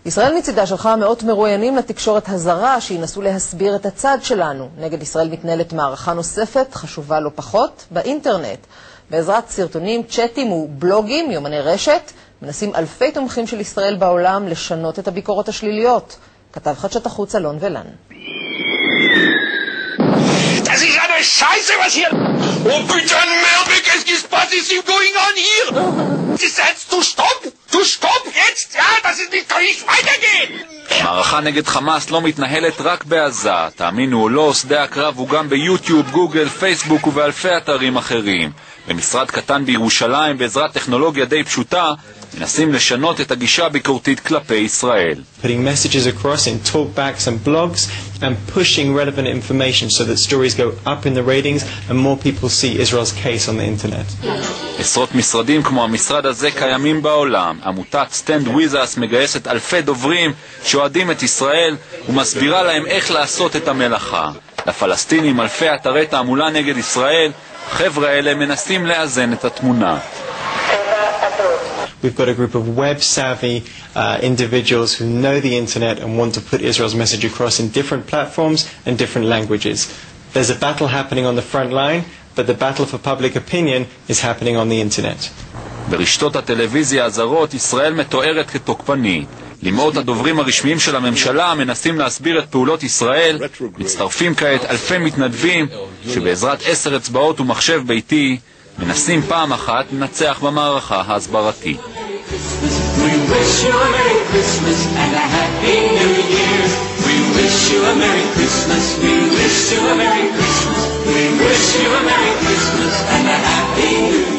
ישראל מצידה שלחה מאות מרואיינים לתקשורת הזרה שינסו להסביר את הצד שלנו. נגד ישראל מתנהלת מערכה נוספת, חשובה לא פחות, באינטרנט. בעזרת סרטונים, צ'אטים ובלוגים, יומני רשת, מנסים אלפי תומכים של ישראל בעולם לשנות את הביקורות השליליות. כתב חדשות החוץ אלון ולן. Das ist eine Scheiße, was hier... Oh, bitte, Merbig, was ist hier going on here? Jetzt, du stopp jetzt, ja, das ist nicht, kann nicht weitergehen. מערכה נגד חמאס לא מתנהלת רק בעזה, תאמינו או לא, שדה הקרב הוא גם ביוטיוב, גוגל, פייסבוק ובאלפי אתרים אחרים. במשרד קטן בירושלים, בעזרת טכנולוגיה די פשוטה, מנסים לשנות את הגישה הביקורתית כלפי ישראל. Putting messages across in talkbacks and blogs and pushing relevant information so that stories go up in the ratings and more people see Israel's case on the internet. עשרות משרדים כמו המשרד הזה קיימים בעולם. עמותת Stand With Us מגייסת אלפי דוברים שאוהדים את ישראל ומסבירה להם איך לעשות את המלאכה. לפלסטינים אלפי אתרי תעמולה נגד ישראל, חבר'ה האלה מנסים לאזן את התמונה. We've got a group of web-savvy individuals who know the internet and want to put Israel's message across in different platforms and different languages. There's a battle happening on the front line, but the battle for public opinion is happening on the internet. ברשתות הטלוויזיה הזרות ישראל מתוארת כתוקפנית. למאות הדוברים הרשמיים של הממשלה מנסים להסביר את פעולות ישראל, מצטרפים כעת אלפי מתנדבים שבעזרת 10 אצבעות ומחשב ביתי מנסים פעם אחת לנצח במערכה ההסברתית. We wish you a Merry Christmas and a Happy New Year. We wish you a Merry Christmas. We wish you a Merry Christmas. We wish you a Merry Christmas and a Happy New Year.